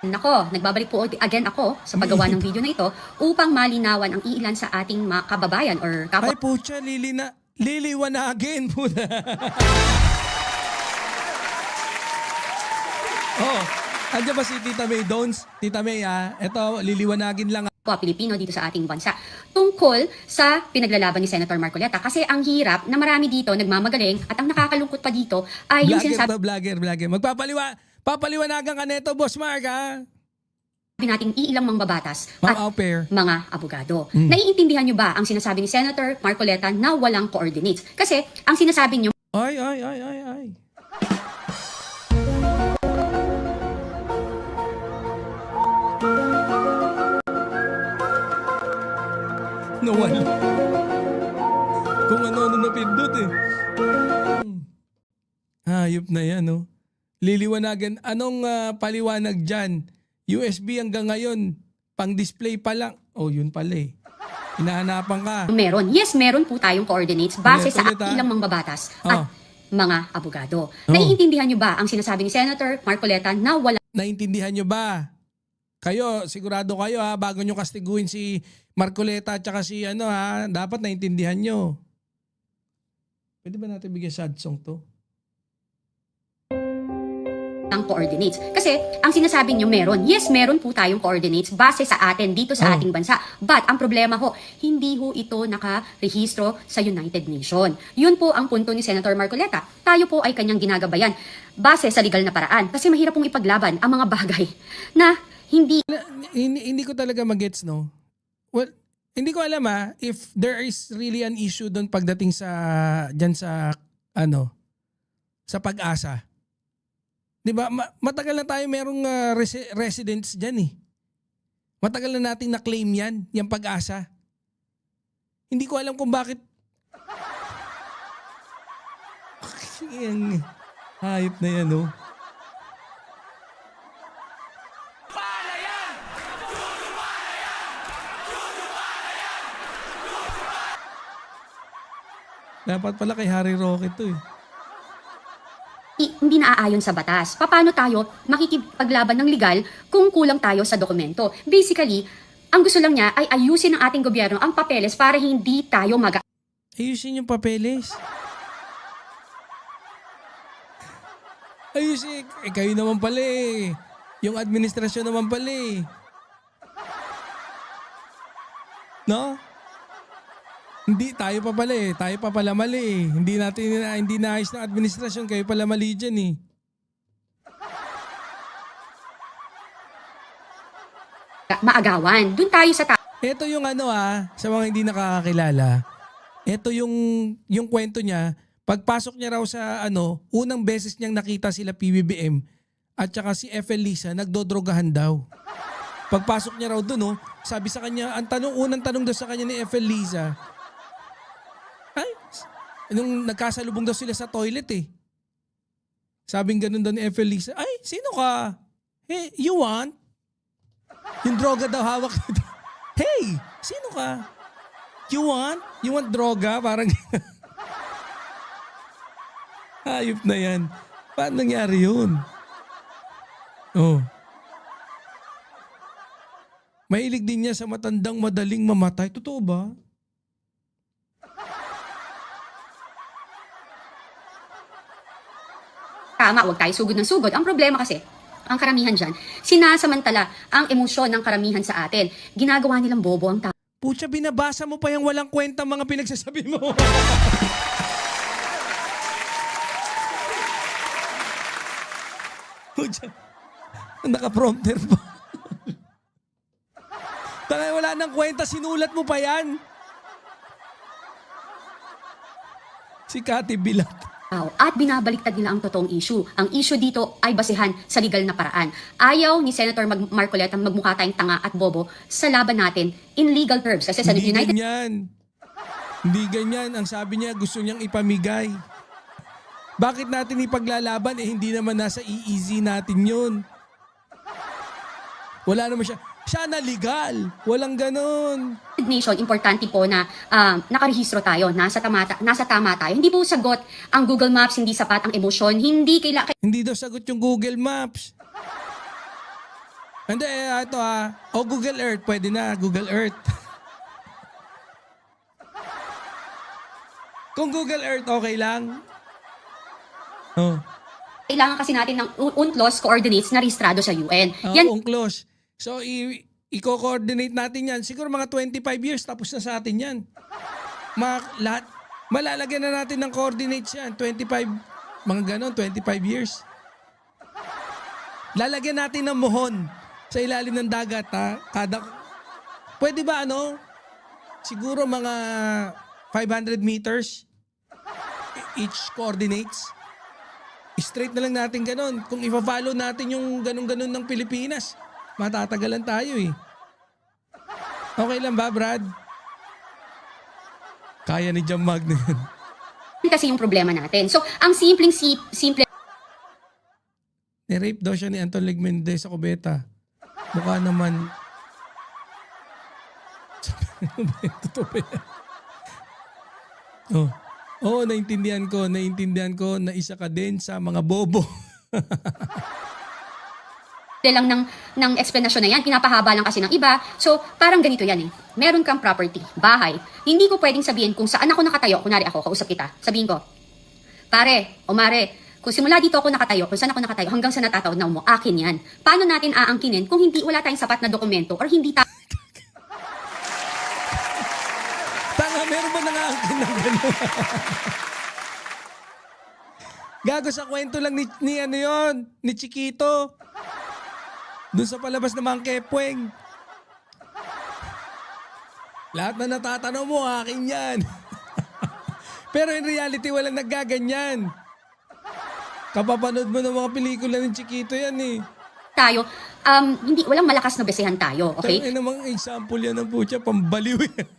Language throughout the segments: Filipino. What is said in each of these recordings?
Nako, nagbabalik po again ako sa paggawa ng video na ito upang malinawan ang iilan sa ating mga kababayan or kapwa Ay pucha, liliwanagin po na. Oh, andyan ba si Tita May Dons? Tita May eto, liliwanagin lang. Pilipino dito sa ating bansa tungkol sa pinaglalaban ni Senator Marcoleta. Kasi ang hirap na marami dito nagmamagaling at ang nakakalungkot pa dito ay yung sinasabi Vlogger. Papaliwanagan ka neto, Boss Mark, ha? nating iilang mga babatas Mga at au pair. mga abogado. Naiintindihan nyo ba ang sinasabi ni Senator Marcoleta na walang coordinates? Kasi ang sinasabi nyo Ay. Nawala. Kung ano napindot eh. Hayop na yan, no? Liliwanagan. Anong paliwanag dyan? USB hanggang ngayon, pang-display pa lang. Oh, yun pala eh. Hinahanapan ka. meron. Yes, meron po tayong coordinates base sa Ulit, ilang mga babatas Oh. at mga abogado. Naiintindihan nyo ba ang sinasabi ni Senator Marcoleta na wala Naintindihan nyo ba? Kayo, sigurado kayo ha, bago nyo kastiguin si Marcoleta at saka si dapat naintindihan nyo. Pwede ba natin bigyan sad song to? ng coordinates? Kasi ang sinasabi nyo meron. Yes, meron po tayong coordinates base sa atin dito sa ating bansa. But ang problema ho, hindi ho ito nakarehistro sa United Nations. Yun po ang punto ni Senator Marcoleta. Tayo po ay kanyang ginagabayan base sa legal na paraan. Kasi mahirap pong ipaglaban ang mga bagay na Hindi ko talaga magets, no? Well, hindi ko alam if there is really an issue doon pagdating dyan sa sa Pag-asa. 'Di ba? Matagal na tayo merong residents diyan eh. Matagal na nating na-claim yung Pag-asa. Hindi ko alam kung bakit hayop na yan, no? Dapat pala kay Harry Roque to eh. hindi naaayon sa batas. Paano tayo makikipaglaban ng legal kung kulang tayo sa dokumento? Basically, ang gusto lang niya ay ayusin ng ating gobyerno ang papeles para hindi tayo Ayusin yung papeles. Ayusin. Kayo naman pala eh. Yung administrasyon naman pala eh. No? Hindi, tayo pa pala eh. Tayo pa pala mali eh. Hindi naayos ng administrasyon. Kayo pala mali dyan eh. maagawan. Doon tayo sa Ito yung sa mga hindi nakakakilala. Ito yung kwento niya. Pagpasok niya raw sa unang beses niyang nakita sila PBBM at saka si FL Lisa, nagdodrogahan daw. Pagpasok niya raw doon, sabi sa kanya, unang tanong daw sa kanya ni FL Lisa, nung nagkasalubong daw sila sa toilet eh. Sabing ganun daw ni FL Lisa, ay, sino ka? Hey, you want? Yung droga daw hawak nito. Hey, sino ka? You want? You want droga? Parang hayop na yan. Paano nangyari yun? Oh. Mahilig din niya sa matandang madaling mamatay. Totoo ba? tama, huwag tayo sugod ng sugod. Ang problema kasi, ang karamihan dyan, sinasamantala ang emosyon ng karamihan sa atin. Ginagawa nilang bobo ang tao. Pucha, binabasa mo pa yung walang kwenta mga pinagsasabi mo. Pucha, naka-prompter pa. Taka, wala nang kwenta, sinulat mo pa yan. Si Cathy Bilat. At binabaliktad nila ang totoong issue. Ang issue dito ay basehan sa legal na paraan. Ayaw ni Senator Marcoleta magmukha tayong tanga at bobo sa laban natin in legal terms. Kasi sa Hindi United ganyan. Hindi ganyan. Ang sabi niya, gusto niyang ipamigay. Bakit natin ipaglalaban? Hindi naman nasa EEZ natin yun. Wala naman siya. Siya na legal. Walang ganon. Nation, importante po na nakarehistro tayo, nasa tama tayo. Hindi po sagot ang Google Maps, hindi sapat ang emosyon, hindi Hindi daw sagot yung Google Maps. Hindi, ito O Google Earth, pwede na. Google Earth. Kung Google Earth, okay lang. Oh. Kailangan kasi natin ng UNCLOS coordinates na rehistrado sa UN. Yan UNCLOS. So, i-coordinate natin yan. Siguro mga 25 years, tapos na sa atin yan. Lahat, malalagyan na natin ng coordinates yan. 25, mga ganon, 25 years. Lalagyan natin ng muhon sa ilalim ng dagat, ha? Pwede ba siguro mga 500 meters each coordinates? Straight na lang natin ganon. Kung i-follow natin yung ganon-ganon ng Pilipinas, matatagalan tayo eh. Okay lang ba, Brad? Kaya ni Jam Mag na yun. kasi yung problema natin. So, ang simple Ni-rape daw siya ni Anton Legmende sa Cubeta. Mukha naman. Totoo ba yan? Oo, naintindihan ko na isa ka din sa mga bobo. lang ng explanation na yan, pinapahaba lang kasi ng iba. So, parang ganito yan eh. Meron kang property, bahay. Hindi ko pwedeng sabihin kung saan ako nakatayo. Kunwari ako, kausap kita. Sabihin ko, pare o mare, kung simula dito ako nakatayo, kung saan ako nakatayo, hanggang sa natatawag mo, akin yan. Paano natin aangkinin kung wala tayong sapat na dokumento or hindi Tanga, meron ba nangaangkin ng gano'n? Gago, sa kwento lang ni Chiquito. Doon sa palabas ng mga Kepweng. Lahat na natatanong mo, akin yan. Pero in reality, walang naggaganyan. Kapapanood mo ng mga pelikula ng Chiquito yan eh. tayo, walang malakas na besehan tayo, okay? Ay namang example yan ng putya, pambaliw yan.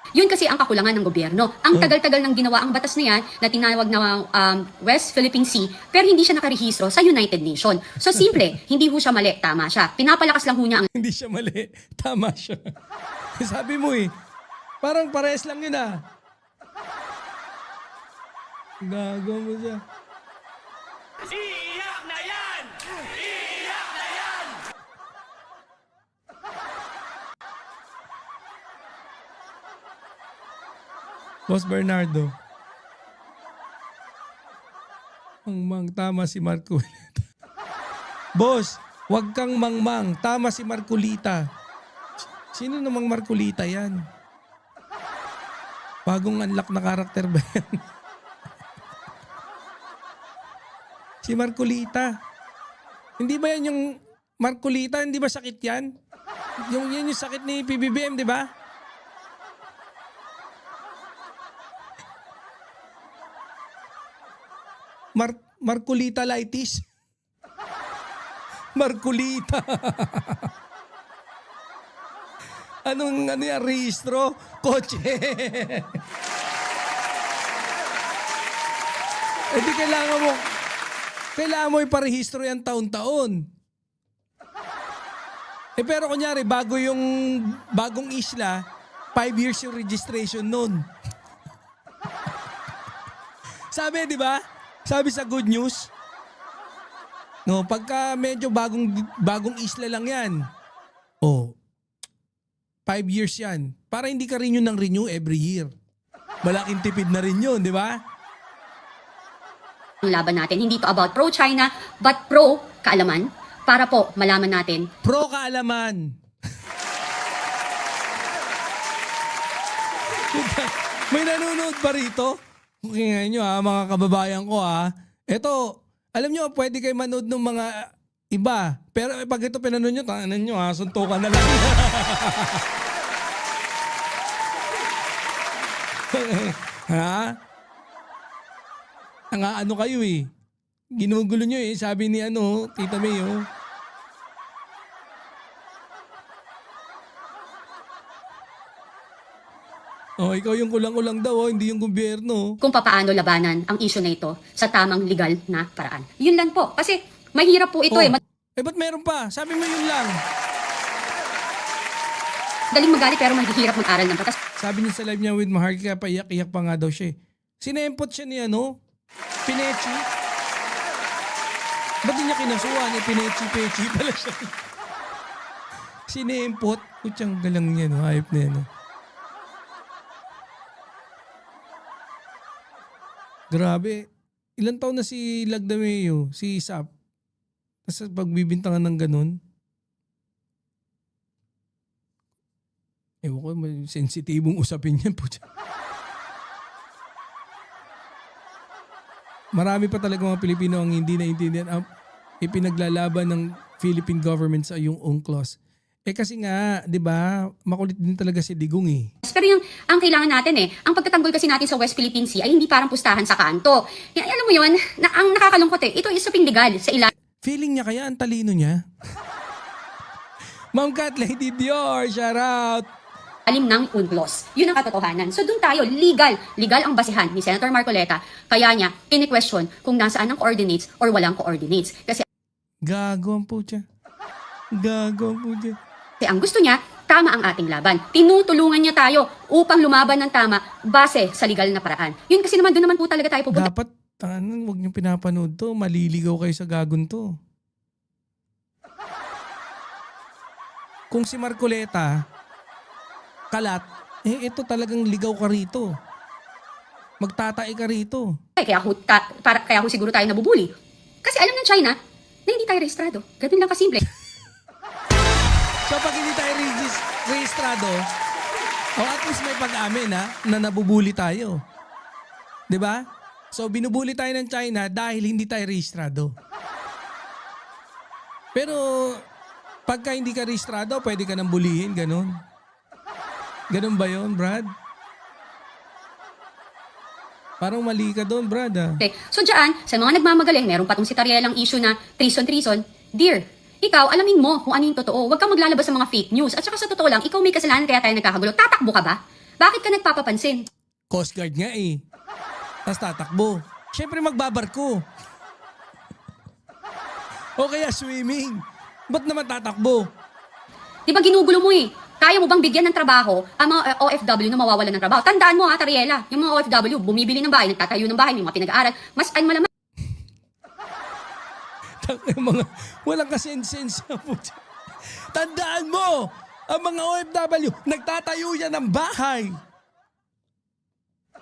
Yun kasi ang kakulangan ng gobyerno. Ang tagal-tagal nang ginawa ang batas na yan na tinawag na West Philippine Sea, pero hindi siya nakarehistro sa United Nations. So simple, hindi ho siya mali, tama siya. Pinapalakas lang ho niya ang Hindi siya mali, tama siya. Sabi mo eh, parang pares lang yun ah. Gago mo siya. Iyak na yan! Iyak na yan! Boss Bernardo. Mangmang, tama si Marcolita. Boss, wag kang mangmang, tama si Marcolita. Sino namang Marcolita yan? Bagong unlock na karakter ba yan? Si Marcolita. Hindi ba yan yung Marcolita? Hindi ba sakit yan? Yan yung sakit ni PBBM, di ba? Marcolita-litis. Marcolita. Ano yan? Rehistro? Kotse. Di kailangan mo iparehistro yan taon-taon. Pero kunyari, bagong isla, 5 years yung registration nun. Sabi, di ba? Sabi sa Good News, no, pagka medyo bagong isla lang yan, 5 years yan. Para hindi ka renew ng renew every year. Malaking tipid na rin yun, di ba? laban natin. Hindi to about pro-China, but pro-kaalaman para po malaman natin. Pro-kaalaman. May nanonood pa rito? Okay nyo mga kababayan ko Ito, alam nyo, pwede kayo manood ng mga iba. Pero pag ito pinanood nyo, tanganan nyo suntukan na lang. Ha? Ano kayo eh. Ginugulo nyo eh. Sabi ni Tita May ikaw yung kulang-kulang daw hindi yung gobyerno. Kung papaano labanan ang issue na ito sa tamang legal na paraan. Yun lang po. Kasi mahirap po ito ba't meron pa? Sabi mo yun lang. Daling magalit pero mahihirap mag-aral ng batas. Sabi niya sa live niya with Maharlika, paiyak-iyak pa nga daw siya. Sinempot siya ni Pinechi. Ba't di niya kinasuhan? Pinechi-pechi pala siya. Sinempot. Kutsang galang niya, no? Hype na yan, no? Grabe. Ilan taon na si Lagdameo, si Sap? Tapos pagbibintangan ng ganun. Ewan ko, may sensitibong usapin yan. Putya. Marami pa talaga mga Pilipino ang hindi naintindihan ang ipinaglalaban ng Philippine government sa yung UNCLOS. Kasi nga, 'di ba, makulit din talaga si Digong eh. Pero yung ang kailangan natin ang pagtatanggol kasi natin sa West Philippine Sea ay hindi parang pustahan sa kanto. Alam mo yun, ang nakakalungkot ito is usaping legal sa Feeling niya kaya ang talino niya? Ma'am Kat, Lady Dior, shout out! ilalim ng UNCLOS. Yun ang katotohanan. So doon tayo, legal ang basihan ni Senator Marcoleta. Kaya niya, kini-question kung nasaan ang coordinates or walang coordinates. Kasi Gago ang putya. Gago ang putya. ang gusto niya, tama ang ating laban. Tinutulungan niya tayo upang lumaban ng tama base sa legal na paraan. Yun kasi naman, doon naman po talaga tayo pupunta. Dapat, huwag niyong pinapanood to. Maliligaw kayo sa gagon to. Kung si Marcoleta, kalat, ito talagang ligaw ka rito. Magtatae ka rito. Kaya ho siguro tayo nabubuli. Kasi alam ng China na hindi tayo rehistrado. Ganun lang kasimple. So pag hindi tayo rehistrado, at least may pag-amin na nabubuli tayo. 'Di ba? So binubuli tayo ng China dahil hindi tayo rehistrado. Pero pagka hindi ka rehistrado, pwede ka nang bulihin, ganun. Ganun ba yun, Brad? Parang mali ka doon, Brad. Okay. So dyan, sa mga nagmamagaling, meron pa tong si Tarielang issue na treason. Dear, ikaw, alamin mo kung ano yung totoo. Huwag kang maglalabas sa mga fake news. At saka sa totoo lang, ikaw may kasalanan kaya tayo nagkakagulo. Tatakbo ka ba? Bakit ka nagpapapansin? Coast Guard nga eh. Tapos tatakbo. Siyempre magbabarko. O kaya swimming. Ba't naman tatakbo? Di ba ginugulo mo eh? Kaya mo bang bigyan ng trabaho ang mga OFW na mawawalan ng trabaho? Tandaan mo Tariela, yung mga OFW, bumibili ng bahay, nagtatayo ng bahay, may mga pinag-aaral. Mas ay malamang mga walang kasensensya. Tandaan mo, ang mga OFW, nagtatayo yan ng bahay.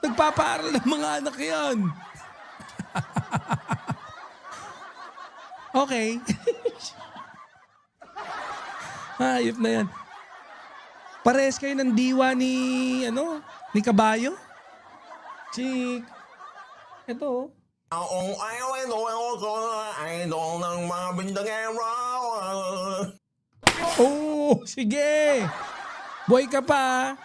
Nagpapaaral ng mga anak yan. Okay. Hayop na yan. Parehas kayo ng diwa ni Kabayo? Ito. Ang idol ng mga bindangero. Oh, sige. Boy ka pa.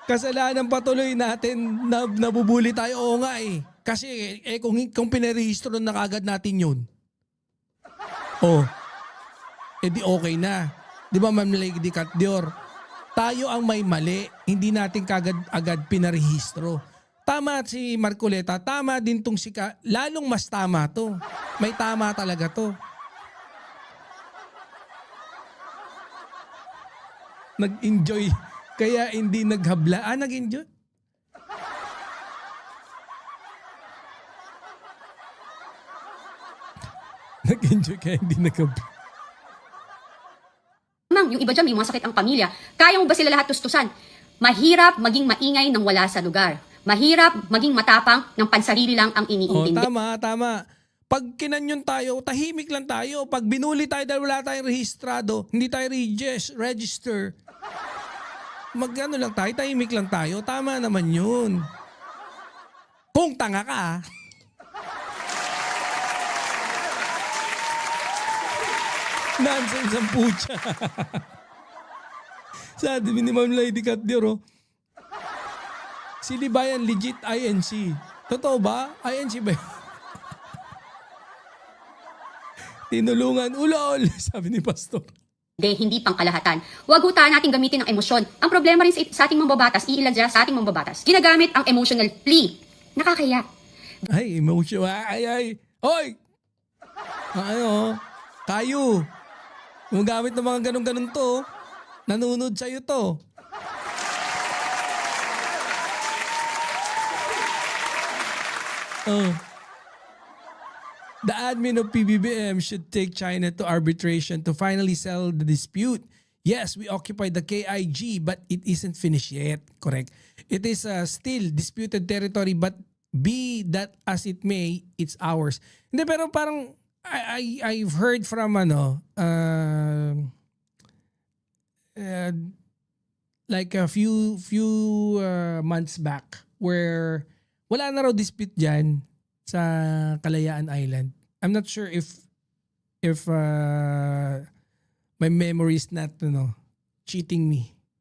Kasalanan patuloy natin na nabubuli tayo. Oo nga eh. Kasi kung pinarehistro na kagad natin yun. Di okay na. Di ba, Ma'am Lady Cat Dior? Tayo ang may mali. Hindi natin agad pinarehistro. Tama si Marcoleta. Tama din tong lalong mas tama to. May tama talaga to. Nag-enjoy. Kaya hindi naghabla. Nag-enjoy? Nag-enjoy kaya hindi naghabla. yung iba dyan may mga sakit ang pamilya. Kaya mo ba sila lahat tustusan? Mahirap maging maingay nang wala sa lugar. Mahirap maging matapang ng pansarili lang ang iniintindi. Tama. Pag kinanyon tayo, tahimik lang tayo. Pag binuli tayo dahil wala tayong rehistrado, hindi tayo register, lang tayo, tahimik lang tayo. Tama naman yun. Kung tanga ka, nonsense ang putya. Sabi ni Ma'am Lady Cat Dior, si Libayan legit INC. Totoo ba? INC ba? Tinulungan ulol, sabi ni Pastor. Hindi pangkalahatan. Huwag tayo natin gamitin ng emosyon. Ang problema rin sa ating mambabatas, iilan dyan sa ating mambabatas, ginagamit ang emotional plea. Nakakaya. Ay, emotion. Ay. Hoy! Kayo. Gumagamit ng mga ganun-ganun to. Nanunod sa'yo to. The admin of PBBM should take China to arbitration to finally settle the dispute. Yes, we occupy the KIG, but it isn't finished yet. Correct. It is still disputed territory, but be that as it may, it's ours. Hindi, pero parang I've heard from like a few months back where wala na raw dispute dyan sa Kalayaan Island. I'm not sure if my memory is not cheating me.